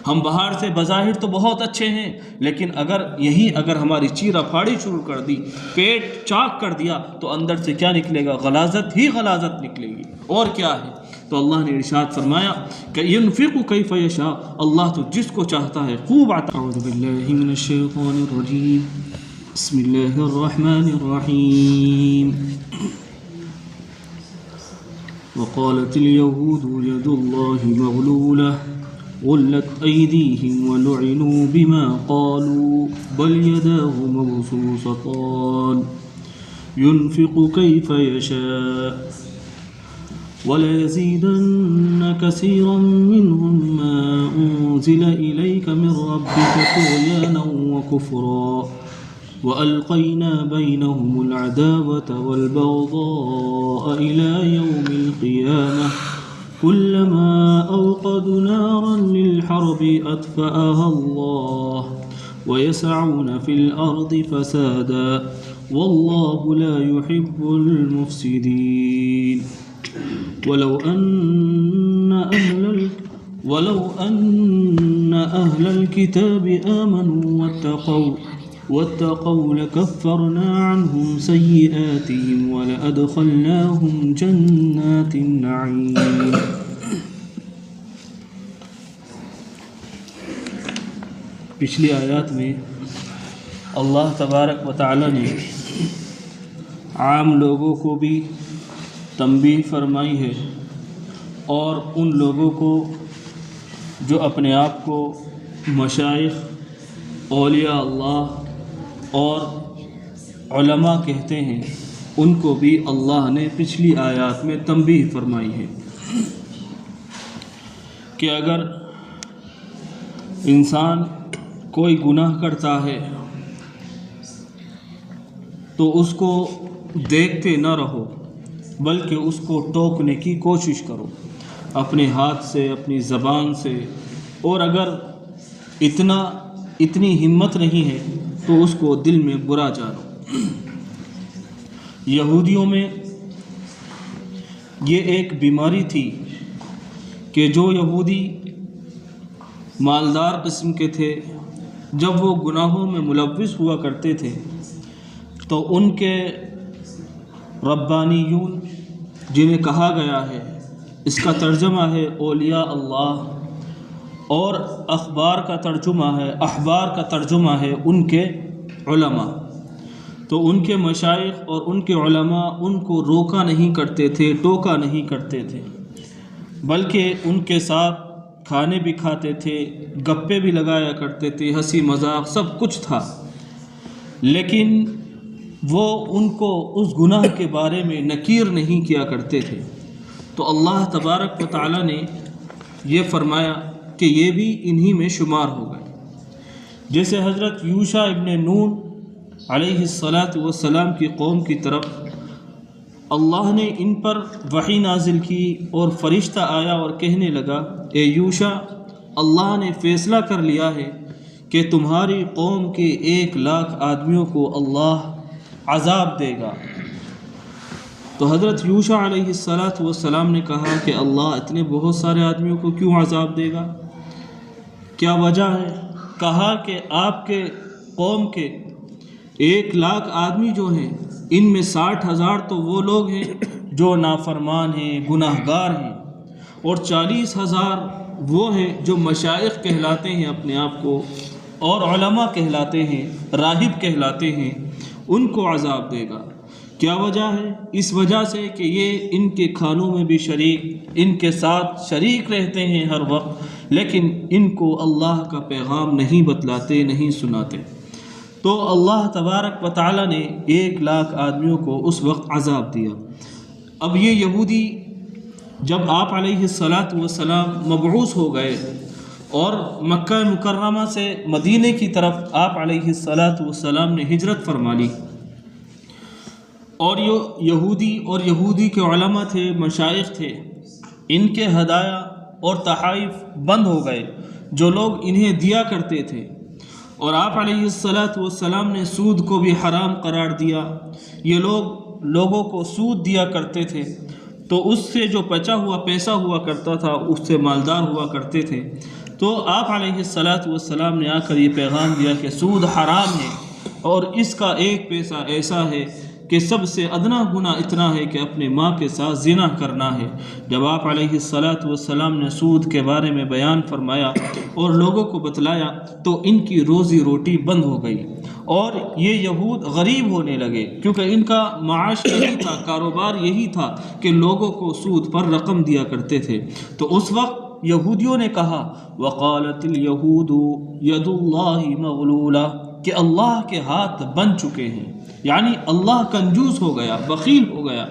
ہم باہر سے بظاہر تو بہت اچھے ہیں، لیکن اگر ہماری چیرہ پھاڑی شروع کر دی، پیٹ چاک کر دیا، تو اندر سے کیا نکلے گا؟ غلاظت ہی غلاظت نکلے گی، اور کیا ہے؟ تو اللہ نے ارشاد فرمایا کہ ينفق کیف یشاء، اللہ تو جس کو چاہتا ہے خوب عطا۔ اعوذ باللہ من الشیطان الرجیم، بسم اللہ الرحمن الرحیم۔ وقالت اليهود يد الله مغلولة غلت أيديهم ولعنوا بما قالوا بل يداه مبسوطتان ينفق كيف يشاء وليزيدن كثيرا منهم ما أنزل إليك من ربك طغيانا وكفرا وألقينا بينهم العداوة والبغضاء إلى يوم القيامة كلما أوقدوا نارا للحرب أطفأها الله ويسعون في الأرض فسادا والله لا يحب المفسدين ولو أن أهل الكتاب آمنوا واتقوا لكفرنا عنهم سيئاتهم ولأدخلناهم جنات النعيم۔ پچھلی آیات میں اللہ تبارک و تعالی نے عام لوگوں کو بھی تنبیہ فرمائی ہے، اور ان لوگوں کو جو اپنے آپ کو مشائخ، اولیاء اللہ اور علماء کہتے ہیں، ان کو بھی اللہ نے پچھلی آیات میں تنبیہ فرمائی ہے کہ اگر انسان کوئی گناہ کرتا ہے تو اس کو دیکھتے نہ رہو، بلکہ اس کو ٹوکنے کی کوشش کرو اپنے ہاتھ سے، اپنی زبان سے، اور اگر اتنی ہمت نہیں ہے تو اس کو دل میں برا جانو۔ یہودیوں میں یہ ایک بیماری تھی کہ جو یہودی مالدار قسم کے تھے، جب وہ گناہوں میں ملوث ہوا کرتے تھے تو ان کے ربانیون، جنہیں کہا گیا ہے، اس کا ترجمہ ہے اولیاء اللہ، اور اخبار کا ترجمہ ہے، احبار کا ترجمہ ہے ان کے علماء، تو ان کے مشائخ اور ان کے علماء ان کو روکا نہیں کرتے تھے، ٹوکا نہیں کرتے تھے، بلکہ ان کے ساتھ کھانے بھی کھاتے تھے، گپے بھی لگایا کرتے تھے، ہنسی مذاق سب کچھ تھا، لیکن وہ ان کو اس گناہ کے بارے میں نکیر نہیں کیا کرتے تھے۔ تو اللہ تبارک و تعالی نے یہ فرمایا کہ یہ بھی انہی میں شمار ہو گئے۔ جیسے حضرت یوشع ابن نون علیہ السلام کی قوم کی طرف اللہ نے ان پر وحی نازل کی، اور فرشتہ آیا اور کہنے لگا، اے یوشع، اللہ نے فیصلہ کر لیا ہے کہ تمہاری قوم کے 1,00,000 آدمیوں کو اللہ عذاب دے گا۔ تو حضرت یوشع علیہ السلام نے کہا کہ اللہ اتنے بہت سارے آدمیوں کو کیوں عذاب دے گا؟ کیا وجہ ہے؟ کہا کہ آپ کے قوم کے 1,00,000 آدمی جو ہیں، ان میں 60,000 تو وہ لوگ ہیں جو نافرمان ہیں، گناہ گار ہیں، اور 40,000 وہ ہیں جو مشائخ کہلاتے ہیں اپنے آپ کو، اور علماء کہلاتے ہیں، راہب کہلاتے ہیں، ان کو عذاب دے گا۔ کیا وجہ ہے؟ اس وجہ سے کہ یہ ان کے کھانوں میں بھی شریک، ان کے ساتھ شریک رہتے ہیں ہر وقت، لیکن ان کو اللہ کا پیغام نہیں بتلاتے، نہیں سناتے۔ تو اللہ تبارک و تعالی نے 1,00,000 آدمیوں کو اس وقت عذاب دیا۔ اب یہ یہودی جب آپ علیہ السلام مبعوث ہو گئے اور مکہ مکرمہ سے مدینے کی طرف آپ علیہ السلام نے ہجرت فرما لی، اور یہ یہودی کے علماء تھے، مشائخ تھے، ان کے ہدایہ اور تحائف بند ہو گئے جو لوگ انہیں دیا کرتے تھے، اور آپ علیہ السلام نے سود کو بھی حرام قرار دیا۔ یہ لوگوں کو سود دیا کرتے تھے، تو اس سے جو بچا ہوا پیسہ ہوا کرتا تھا اس سے مالدار ہوا کرتے تھے۔ تو آپ علیہ السلام نے آ کر یہ پیغام دیا کہ سود حرام ہے اور اس کا ایک پیسہ ایسا ہے کہ سب سے ادنا گناہ اتنا ہے کہ اپنے ماں کے ساتھ زنا کرنا ہے۔ جب آپ علیہ السلام نے سود کے بارے میں بیان فرمایا اور لوگوں کو بتلایا تو ان کی روزی روٹی بند ہو گئی اور یہ یہود غریب ہونے لگے، کیونکہ ان کا معاش یہی تھا، کاروبار یہی تھا کہ لوگوں کو سود پر رقم دیا کرتے تھے۔ تو اس وقت یہودیوں نے کہا وقالت الیہود ید اللہ مغلولہ، کہ اللہ کے ہاتھ بن چکے ہیں، یعنی اللہ کنجوس ہو گیا، بخیل ہو گیا۔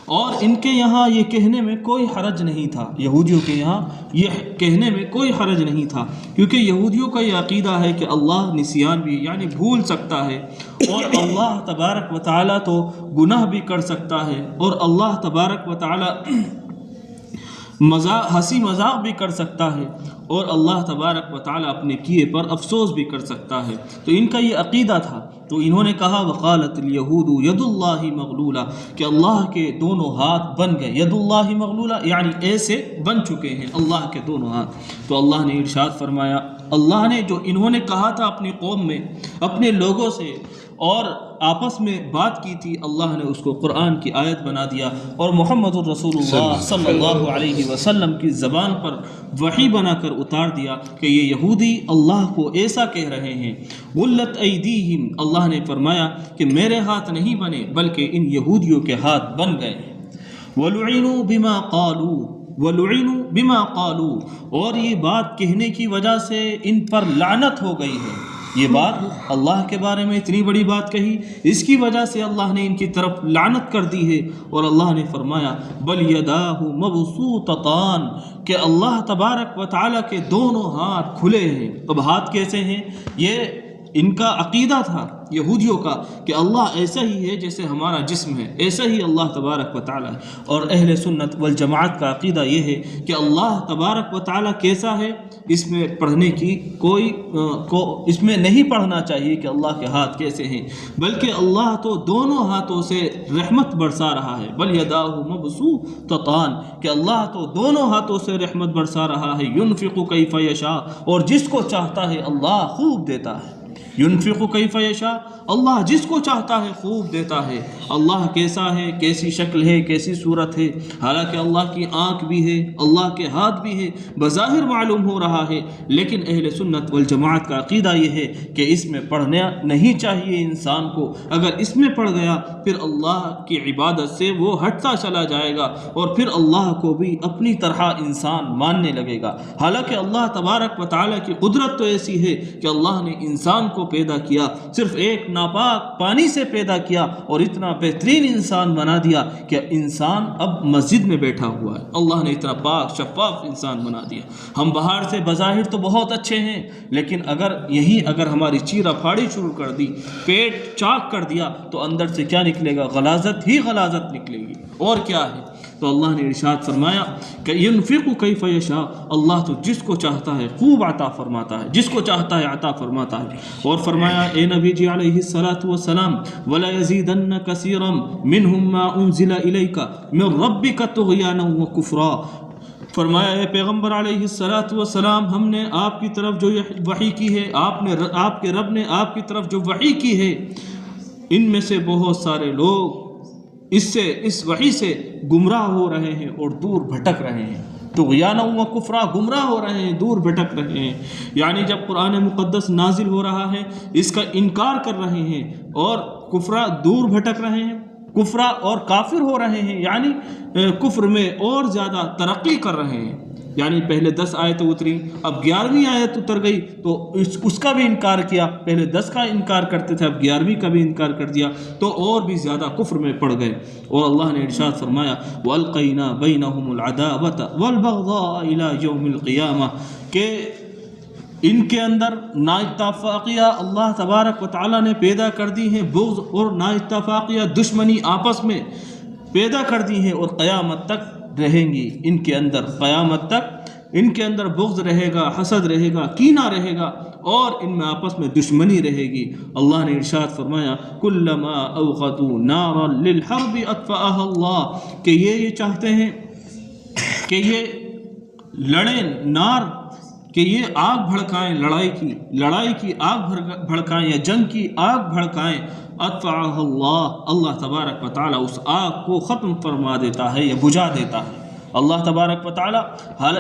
اور ان کے یہاں یہ کہنے میں کوئی حرج نہیں تھا، یہودیوں کے یہاں یہ کہنے میں کوئی حرج نہیں تھا، کیونکہ یہودیوں کا یہ عقیدہ ہے کہ اللہ نسیان بھی یعنی بھول سکتا ہے، اور اللہ تبارک و تعالیٰ تو گناہ بھی کر سکتا ہے، اور اللہ تبارک و تعالیٰ ہنسی مذاق بھی کر سکتا ہے، اور اللہ تبارک و تعالیٰ اپنے کیے پر افسوس بھی کر سکتا ہے۔ تو ان کا یہ عقیدہ تھا، تو انہوں نے کہا وقالت الیہود ید اللہ مغلولہ، کہ اللہ کے دونوں ہاتھ بن گئے، ید اللہ مغلولہ یعنی ایسے بن چکے ہیں اللہ کے دونوں ہاتھ۔ تو اللہ نے ارشاد فرمایا، اللہ نے جو انہوں نے کہا تھا اپنی قوم میں، اپنے لوگوں سے، اور آپس میں بات کی تھی، اللہ نے اس کو قرآن کی آیت بنا دیا اور محمد الرسول اللہ صلی اللہ علیہ وسلم کی زبان پر وحی بنا کر اتار دیا کہ یہ یہودی اللہ کو ایسا کہہ رہے ہیں۔ غلت ایدیہم، اللہ نے فرمایا کہ میرے ہاتھ نہیں بنے بلکہ ان یہودیوں کے ہاتھ بن گئے ہیں۔ وَلُعِنُوا بِمَا قَالُوا، وَلُعِنُوا بِمَا قَالُوا، اور یہ بات کہنے کی وجہ سے ان پر لعنت ہو گئی ہے۔ یہ بات اللہ کے بارے میں اتنی بڑی بات کہی، اس کی وجہ سے اللہ نے ان کی طرف لعنت کر دی ہے، اور اللہ نے فرمایا بل یداہ مبسوطتان، کہ اللہ تبارک و تعالیٰ کے دونوں ہاتھ کھلے ہیں۔ اب ہاتھ کیسے ہیں؟ یہ ان کا عقیدہ تھا یہودیوں کا کہ اللہ ایسا ہی ہے جیسے ہمارا جسم ہے، ایسا ہی اللہ تبارک و تعالیٰ ہے، اور اہل سنت والجماعت کا عقیدہ یہ ہے کہ اللہ تبارک و تعالیٰ کیسا ہے، اس میں پڑھنے کی اس میں نہیں پڑھنا چاہیے کہ اللہ کے ہاتھ کیسے ہیں، بلکہ اللہ تو دونوں ہاتھوں سے رحمت برسا رہا ہے۔ بل یداہ مبسوطتان، کہ اللہ تو دونوں ہاتھوں سے رحمت برسا رہا ہے، ینفق کیف یشاء، اور جس کو چاہتا ہے اللہ خوب دیتا ہے۔ ینفق کیف یشاء، اللہ جس کو چاہتا ہے خوب دیتا ہے۔ اللہ کیسا ہے، کیسی شکل ہے، کیسی صورت ہے، حالانکہ اللہ کی آنکھ بھی ہے، اللہ کے ہاتھ بھی ہے، بظاہر معلوم ہو رہا ہے، لیکن اہل سنت والجماعت کا عقیدہ یہ ہے کہ اس میں پڑھنا نہیں چاہیے انسان کو۔ اگر اس میں پڑھ گیا پھر اللہ کی عبادت سے وہ ہٹتا چلا جائے گا، اور پھر اللہ کو بھی اپنی طرح انسان ماننے لگے گا۔ حالانکہ اللہ تبارک و تعالیٰ کی قدرت تو ایسی ہے کہ اللہ نے انسان کو پیدا کیا، صرف ایک ناپاک پانی سے پیدا کیا، اور اتنا بہترین انسان بنا دیا کہ انسان اب مسجد میں بیٹھا ہوا ہے۔ اللہ نے اتنا پاک شفاف انسان بنا دیا۔ ہم باہر سے بظاہر تو بہت اچھے ہیں، لیکن اگر ہماری چیرہ پھاڑی شروع کر دی، پیٹ چاک کر دیا، تو اندر سے کیا نکلے گا؟ غلاظت ہی غلاظت نکلے گی، اور کیا ہے؟ تو اللہ نے ارشاد فرمایا کہ ینفق کیف یشاء، اللہ تو جس کو چاہتا ہے خوب عطا فرماتا ہے، جس کو چاہتا ہے عطا فرماتا ہے۔ اور فرمایا اے نبی جی علیہ الصلاۃ والسلام وَلَا يَزِيدَنَّ كَثِيرًا مِّنْهُمْ مَا أُنزِلَ إِلَيْكَ مِن رَّبِّكَ طُغْيَانًا وَكُفْرًا، فرمایا اے پیغمبر علیہ الصلاۃ والسلام، ہم نے آپ کی طرف جو وحی کی ہے، آپ کے رب نے آپ کی طرف جو وحی کی ہے، ان میں سے بہت سارے لوگ اس وحی سے گمراہ ہو رہے ہیں اور دور بھٹک رہے ہیں۔ طغیانا و کفرا، گمراہ ہو رہے ہیں، دور بھٹک رہے ہیں، یعنی جب قرآن مقدس نازل ہو رہا ہے اس کا انکار کر رہے ہیں، اور کفرا دور بھٹک رہے ہیں، کفرا اور کافر ہو رہے ہیں، یعنی کفر میں اور زیادہ ترقی کر رہے ہیں۔ یعنی پہلے 10 آیتیں اتری، اب 11ویں آیت اتر گئی تو اس کا بھی انکار کیا، پہلے 10 کا انکار کرتے تھے، اب 11ویں کا بھی انکار کر دیا، تو اور بھی زیادہ کفر میں پڑ گئے۔ اور اللہ نے ارشاد فرمایا وَأَلْقَيْنَا بَيْنَهُمُ الْعَدَاوَةَ وَالْبَغْضَاءَ إِلَى يَوْمِ الْقِيَامَةِ، کہ ان کے اندر نااتفاقیہ اللہ تبارک و تعالیٰ نے پیدا کر دی ہیں، بغض اور نااتفاقیہ دشمنی آپس میں پیدا کر دی ہیں، اور قیامت تک رہیں گی ان کے اندر، قیامت تک ان کے اندر بغض رہے گا، حسد رہے گا، کینہ رہے گا، اور ان میں آپس میں دشمنی رہے گی۔ اللہ نے ارشاد فرمایا کلما اوقدوا نارا للحرب اطفأها اللہ، کہ یہ چاہتے ہیں کہ یہ لڑیں نار کہ یہ آگ بھڑکائیں لڑائی کی آگ بھڑکائیں یا جنگ کی آگ بھڑکائیں، اطفأها اللہ تبارک و تعالیٰ اس آگ کو ختم فرما دیتا ہے یا بجھا دیتا ہے۔ اللہ تبارک و تعالیٰ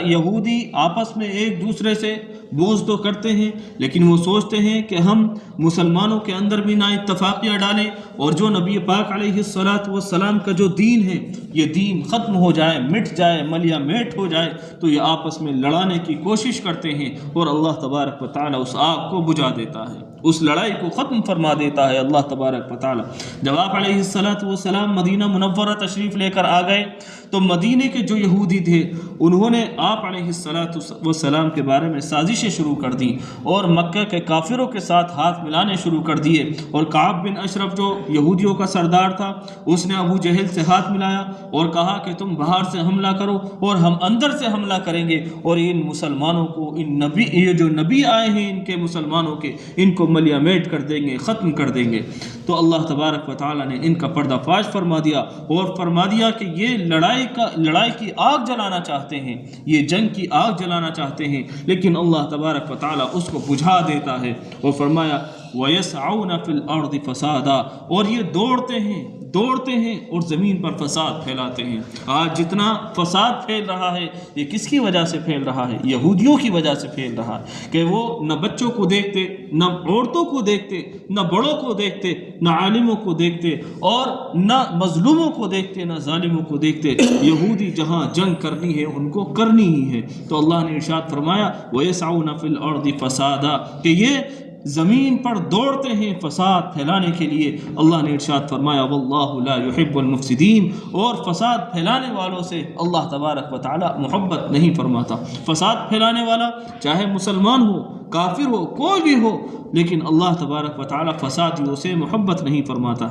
یہودی آپس میں ایک دوسرے سے بغض تو کرتے ہیں، لیکن وہ سوچتے ہیں کہ ہم مسلمانوں کے اندر بھی نا اتفاقیاں ڈالیں، اور جو نبی پاک علیہ السلام کا جو دین ہے یہ دین ختم ہو جائے، مٹ جائے، ملیا میٹ ہو جائے، تو یہ آپس میں لڑانے کی کوشش کرتے ہیں، اور اللہ تبارک و تعالیٰ اس آگ کو بجھا دیتا ہے، اس لڑائی کو ختم فرما دیتا ہے اللہ تبارک و تعالیٰ۔ جب آپ علیہ السلام مدینہ منورہ تشریف لے کر آ گئے تو مدینے کے جو یہودی تھے انہوں نے آپ علیہ السلام کے بارے میں سازشیں شروع کر دیں، اور مکہ کے کافروں کے ساتھ ہاتھ ملانے شروع کر دیے، اور کعب بن اشرف جو یہودیوں کا سردار تھا اس نے ابو جہل سے ہاتھ ملایا اور کہا کہ تم باہر سے حملہ کرو اور ہم اندر سے حملہ کریں گے، اور ان مسلمانوں کو یہ جو نبی آئے ہیں ان کے مسلمانوں کے، ان کو ملیا میٹ کر دیں گے، ختم کر دیں گے۔ تو اللہ تبارک و تعالیٰ نے ان کا پردہ فاش فرما دیا، اور فرما دیا کہ یہ لڑائی کی آگ جلانا چاہتے ہیں، یہ جنگ کی آگ جلانا چاہتے ہیں، لیکن اللہ تبارک و تعالیٰ اس کو بجھا دیتا ہے، اور فرمایا وَيَسْعَوْنَ فِي الْأَرْضِ فَسَادًا، اور یہ دوڑتے ہیں اور زمین پر فساد پھیلاتے ہیں۔ آج جتنا فساد پھیل رہا ہے یہ کس کی وجہ سے پھیل رہا ہے؟ یہودیوں کی وجہ سے پھیل رہا ہے، کہ وہ نہ بچوں کو دیکھتے، نہ عورتوں کو دیکھتے، نہ بڑوں کو دیکھتے، نہ عالموں کو دیکھتے، اور نہ مظلوموں کو دیکھتے، نہ ظالموں کو دیکھتے۔ یہودی جہاں جنگ کرنی ہے ان کو کرنی ہی ہے۔ تو اللہ نے ارشاد فرمایا وَيَسْعَوْنَ فِي الْأَرْضِ فَسَادًا، کہ یہ زمین پر دوڑتے ہیں فساد پھیلانے کے لیے۔ اللہ نے ارشاد فرمایا وَاللَّهُ لَا يُحِبُّ الْمُفْسِدِينَ، اور فساد پھیلانے والوں سے اللہ تبارک و تعالی محبت نہیں فرماتا۔ فساد پھیلانے والا چاہے مسلمان ہو، کافر ہو، کوئی بھی ہو، لیکن اللہ تبارک و تعالی فسادیوں سے محبت نہیں فرماتا۔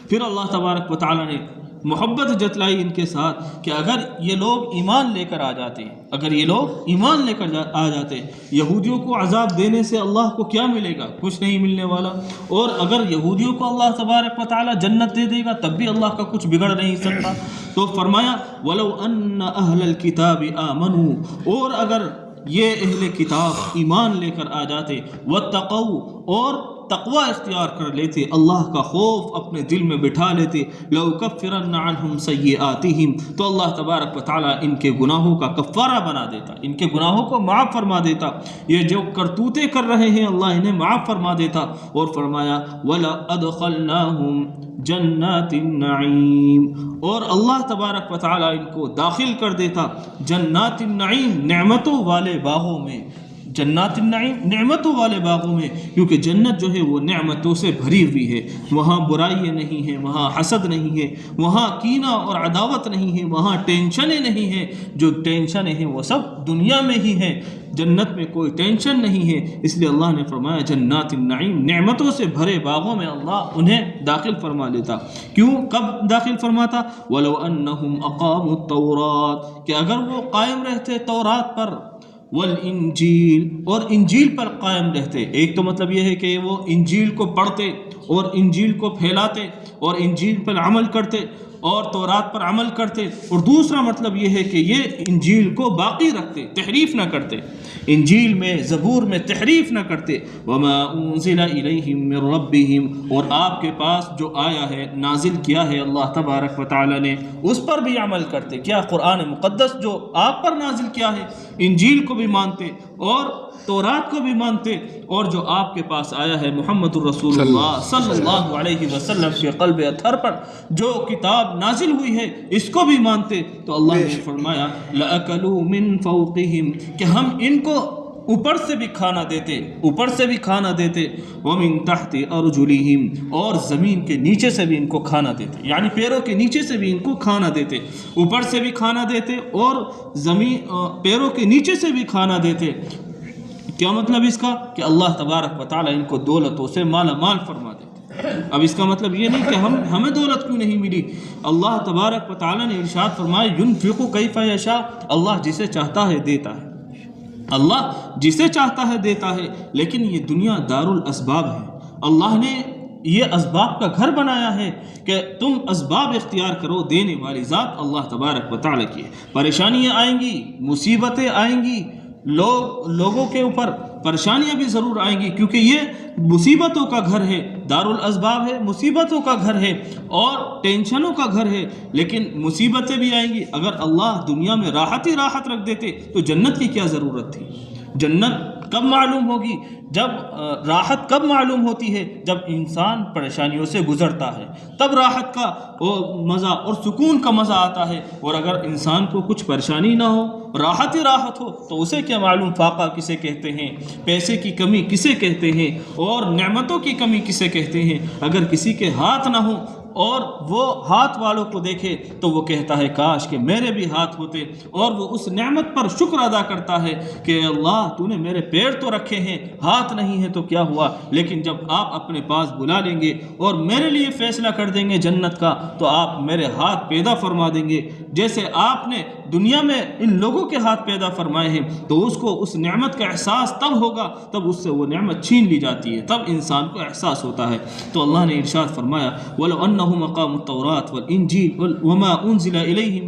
پھر اللہ تبارک و تعالی نے محبت جتلائی ان کے ساتھ کہ اگر یہ لوگ ایمان لے کر آ جاتے، یہودیوں کو عذاب دینے سے اللہ کو کیا ملے گا؟ کچھ نہیں ملنے والا۔ اور اگر یہودیوں کو اللہ تبارک و تعالی جنت دے دے گا تب بھی اللہ کا کچھ بگڑ نہیں سکتا۔ تو فرمایا وَلَوْ أَنَّ أَهْلَ الْكِتَابِ آمَنُوا، اور اگر یہ اہل کتاب ایمان لے کر آ جاتے، وَاتَّقَوْا، اور تقوی اختیار کر لیتے، اللہ کا خوف اپنے دل میں بٹھا لیتے، لَأُكَفِّرَنَّ عَنْهُمْ سَيِّئَاتِهِمْ، تو اللہ تبارک و تعالیٰ ان کے گناہوں کا کفارہ بنا دیتا، ان کے گناہوں کو معاف فرما دیتا، یہ جو کرتوتے کر رہے ہیں اللہ انہیں معاف فرما دیتا۔ اور فرمایا وَلَأَدْخَلْنَاهُمْ جَنَّاتِ النَّعِيمِ، اور اللہ تبارک و تعالیٰ ان کو داخل کر دیتا جنات النعیم، نعمتوں والے باغوں میں، جنات النعیم نعمتوں والے باغوں میں، کیونکہ جنت جو ہے وہ نعمتوں سے بھری ہوئی ہے، وہاں برائیاں نہیں ہیں، وہاں حسد نہیں ہے، وہاں کینہ اور عداوت نہیں ہے، وہاں ٹینشنیں نہیں ہیں، جو ٹینشنیں ہیں وہ سب دنیا میں ہی ہیں، جنت میں کوئی ٹینشن نہیں ہے۔ اس لیے اللہ نے فرمایا جنات النعیم، نعمتوں سے بھرے باغوں میں اللہ انہیں داخل فرما لیتا۔ کیوں؟ کب داخل فرماتا؟ وَلَوْ أَنَّهُمْ أَقَامُوا التَّوْرَاةَ، کہ اگر وہ قائم رہتے تورات پر، والانجیل، اور انجیل پر قائم رہتے۔ ایک تو مطلب یہ ہے کہ وہ انجیل کو پڑھتے اور انجیل کو پھیلاتے اور انجیل پر عمل کرتے اور تورات پر عمل کرتے، اور دوسرا مطلب یہ ہے کہ یہ انجیل کو باقی رکھتے، تحریف نہ کرتے، انجیل میں زبور میں تحریف نہ کرتے۔ وما انزل الیہم من ربہم، اور آپ کے پاس جو آیا ہے، نازل کیا ہے اللہ تبارک و تعالی نے، اس پر بھی عمل کرتے۔ کیا قرآن مقدس جو آپ پر نازل کیا ہے، انجیل کو بھی مانتے اور تورات کو بھی مانتے، اور جو آپ کے پاس آیا ہے محمد الرسول اللہ صلی اللہ علیہ وسلم کے قلب اطہر پر جو کتاب نازل ہوئی ہے اس کو بھی مانتے، تو اللہ نے فرمایا لَأَكَلُوا مِن فَوْقِهِمْ، کہ ہم ان کو اوپر سے بھی کھانا دیتے، اوپر سے بھی کھانا دیتے، وَمِن تَحْتِ أَرْجُلِهِمْ، اور زمین کے نیچے سے بھی ان کو کھانا دیتے، یعنی پیروں کے نیچے سے بھی ان کو کھانا دیتے، اوپر سے بھی کھانا دیتے اور پیروں کے نیچے سے بھی کھانا دیتے۔ کیا مطلب اس کا؟ کہ اللہ تبارک و تعالیٰ ان کو دولتوں سے مالا مال فرما دیتے۔ اب اس کا مطلب یہ نہیں کہ ہمیں دولت کیوں نہیں ملی۔ اللہ تبارک و تعالیٰ نے ارشاد فرمایا ينفق کیف یشاء، اللہ جسے چاہتا ہے دیتا ہے، اللہ جسے چاہتا ہے دیتا ہے، لیکن یہ دنیا دار الاسباب ہے، اللہ نے یہ اسباب کا گھر بنایا ہے کہ تم اسباب اختیار کرو، دینے والی ذات اللہ تبارک و تعالیٰ کی ہے۔ پریشانیاں آئیں گی، مصیبتیں آئیں گی، لوگوں کے اوپر پریشانیاں بھی ضرور آئیں گی، کیونکہ یہ مصیبتوں کا گھر ہے، دارالاسباب ہے، مصیبتوں کا گھر ہے اور ٹینشنوں کا گھر ہے، لیکن مصیبتیں بھی آئیں گی۔ اگر اللہ دنیا میں راحت ہی راحت رکھ دیتے تو جنت کی کیا ضرورت تھی؟ جنت کب معلوم ہوگی؟ جب راحت کب معلوم ہوتی ہے؟ جب انسان پریشانیوں سے گزرتا ہے، تب راحت کا مزہ اور سکون کا مزہ آتا ہے۔ اور اگر انسان کو کچھ پریشانی نہ ہو، راحت ہی راحت ہو، تو اسے کیا معلوم فاقہ کسے کہتے ہیں، پیسے کی کمی کسے کہتے ہیں، اور نعمتوں کی کمی کسے کہتے ہیں۔ اگر کسی کے ہاتھ نہ ہو اور وہ ہاتھ والوں کو دیکھے تو وہ کہتا ہے کاش کہ میرے بھی ہاتھ ہوتے، اور وہ اس نعمت پر شکر ادا کرتا ہے کہ اللہ تو نے میرے پیر تو رکھے ہیں، ہاتھ نہیں ہے تو کیا ہوا۔ لیکن جب آپ اپنے پاس بلا لیں گے اور میرے لیے فیصلہ کر دیں گے جنت کا، تو آپ میرے ہاتھ پیدا فرما دیں گے جیسے آپ نے دنیا میں ان لوگوں کے ہاتھ پیدا فرمائے ہیں، تو اس کو اس نعمت کا احساس تب ہوگا، تب اس سے وہ نعمت چھین لی جاتی ہے، تب انسان کو احساس ہوتا ہے۔ تو اللہ نے ارشاد فرمایا وَلَوْ أَنَّهُمْ أَقَامُوا التَّوْرَاةَ وَالْإِنْجِيلَ وَمَا أُنزِلَ إِلَيْهِمْ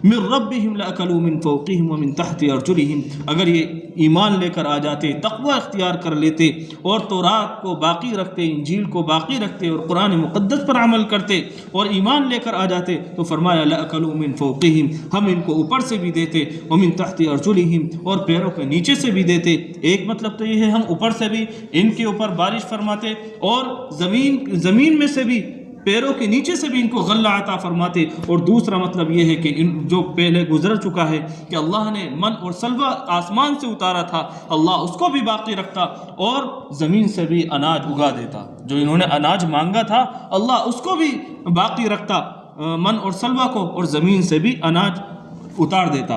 مِنْ رَبِّهِمْ لَأَكَلُوا مِنْ فَوْقِهِمْ وَمِنْ تَحْتِ أَرْجُلِهِمْ، اگر یہ ایمان لے کر آ جاتے، تقوی اختیار کر لیتے اور تورات کو باقی رکھتے، انجیل کو باقی رکھتے اور قرآن مقدس پر عمل کرتے اور ایمان لے کر آ جاتے، تو فرمایا لَأَكَلُوا مِنْ فَوْقِهِمْ، ہم ان کو اوپر سے بھی دیتے، وَمِنْ تَحْتِ أَرْجُلِهِمْ، اور پیروں کے نیچے سے بھی دیتے۔ ایک مطلب تو یہ ہے ہم اوپر سے بھی ان کے اوپر بارش فرماتے، اور زمین میں سے بھی پیروں کے نیچے سے بھی ان کو غلہ عطا فرماتے، اور دوسرا مطلب یہ ہے کہ ان جو پہلے گزر چکا ہے کہ اللہ نے من اور سلوہ آسمان سے اتارا تھا، اللہ اس کو بھی باقی رکھتا اور زمین سے بھی اناج اگا دیتا، جو انہوں نے اناج مانگا تھا اللہ اس کو بھی باقی رکھتا، من اور سلوہ کو، اور زمین سے بھی اناج اتار دیتا۔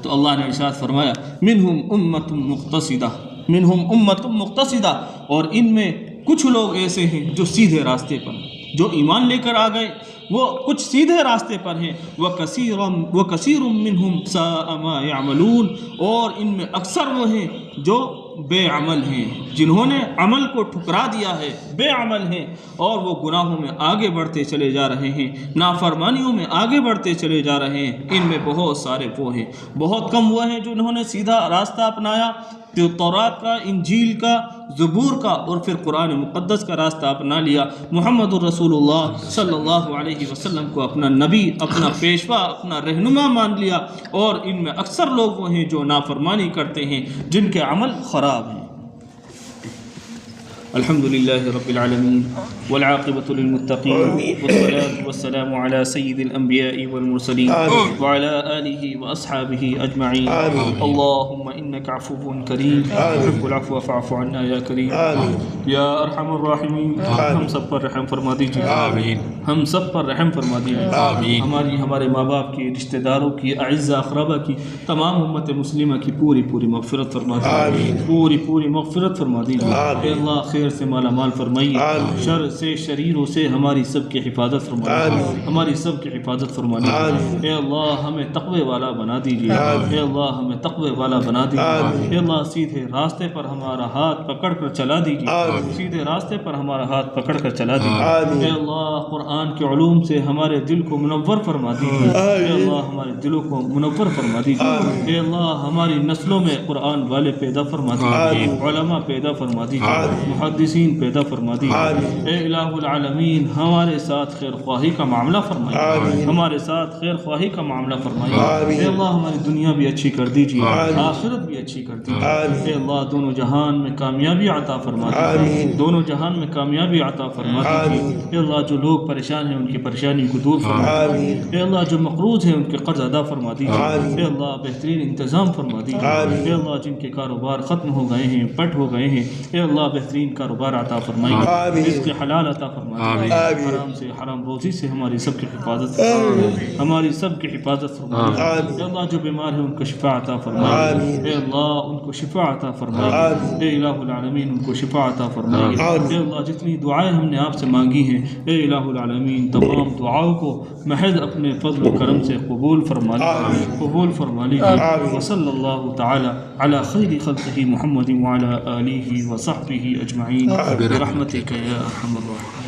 تو اللہ نے ارشاد فرمایا منہم امۃ مقتصدہ، منہم امۃ مقتصدہ، اور ان میں کچھ لوگ ایسے ہیں جو سیدھے راستے پر، جو ایمان لے کر آ گئے، وہ کچھ سیدھے راستے پر ہیں، وَكَثِيرٌ مِّنْهُمْ سَاءَ مَا يَعْمَلُونَ، اور ان میں اکثر وہ ہیں جو بے عمل ہیں، جنہوں نے عمل کو ٹھکرا دیا ہے، بے عمل ہیں، اور وہ گناہوں میں آگے بڑھتے چلے جا رہے ہیں، نافرمانیوں میں آگے بڑھتے چلے جا رہے ہیں۔ ان میں بہت سارے وہ ہیں، بہت کم وہ ہیں جنہوں نے سیدھا راستہ اپنایا، جو تورات کا، انجیل کا، زبور کا اور پھر قرآن مقدس کا راستہ اپنا لیا، محمد الرسول اللہ صلی اللہ علیہ وسلم کو اپنا نبی، اپنا پیشوا، اپنا رہنما مان لیا۔ اور ان میں اکثر لوگ وہ ہیں جو نافرمانی کرتے ہیں، جن کے عمل خراب ہیں۔ الحمد للہ رب العالمین والعاقبۃ للمتقین والصلاة والسلام علی سید الانبیاء والمرسلین وعلی آلہ واصحابہ اجمعین۔ اللہم انک عفو کریم تحب العفو فاعف عنا یا کریم یا ارحم الراحمین۔ ہم سب پر رحم فرما دیجیے، ہم سب پر رحم فرما دیجیے، ہماری، ہمارے ماں باپ کی، رشتہ داروں کی، اعزاء اقربا کی، تمام امت مسلمہ کی پوری مغفرت فرما دیجیے، پوری مغفرت فرما دیجیے۔ اے اللہ خیر سے مالا مال فرمائیے، شر سے، شریروں سے ہماری سب کی حفاظت فرمائیے، ہماری سب کی حفاظت فرمائیے۔ اے اللہ ہمیں تقوی والا بنا دیجیے، اے اللہ ہمیں تقوی والا بنا دیجیے۔ اے اللہ سیدھے راستے پر ہمارا ہاتھ پکڑ کر چلا دیجیے، سیدھے راستے پر ہمارا ہاتھ پکڑ کر چلا دیجیے۔ اے اللہ قرآن کے علوم سے ہمارے دل کو منور فرما دیجیے، اے اللہ ہمارے دلوں کو منور فرما دیجیے۔ اے اللہ ہماری نسلوں میں قرآن والے پیدا فرما دیجیے، علماء پیدا فرما دیجیے، محدثین پیدا فرما دیجیے۔ اے الہ العالمین ہمارے ساتھ خیر خواہی کا معاملہ فرمائیے، ہمارے ساتھ خیر خواہی کا معاملہ فرمائیے۔ اے اللہ ہماری دنیا بھی اچھی کر دیجیے، آخرت بھی اچھی کر دیجیے۔ اے اللہ دونوں جہان میں کامیابی عطا فرما دیجیے، دونوں جہان میں کامیابی عطا فرما دیجیے۔ اے اللہ جو لوگ پریشان ہیں ان کی پریشانی کو دور فرما دیجیے، اے اللہ جو مقروض ہیں ان کے قرض ادا فرما دیجیے، اے اللہ بہترین انتظام فرما دیجیے۔ اے اللہ جن کے کاروبار ختم ہو گئے ہیں، پٹ ہو گئے ہیں، اے اللہ بہترین کاروبار عطا فرمائیے، رزق حلال عطا فرمائیے، حرام سے، حرام روزی سے ہماری سب کی حفاظت فرمائیے، ہماری سب کی حفاظت فرمائیے۔ اے اللہ جو بیمار ہیں ان کو شفا عطا فرمائیے، اے اللہ ان کو شفا عطا فرمائیے، اے الہ العالمین ان کو شفا عطا فرمائیے۔ اے اللہ جتنی دعائیں ہم نے آپ سے مانگی ہیں، اے الہ العالمین تمام دعاؤں کو محض اپنے فضل و کرم سے قبول فرما لیجیے، قبول فرما لیجیے۔ وصلی اللہ تعالی علی خیر خلقہ محمد وعلی آلہ وصحبہ اجمعین برحمتک یا ارحم الراحمین۔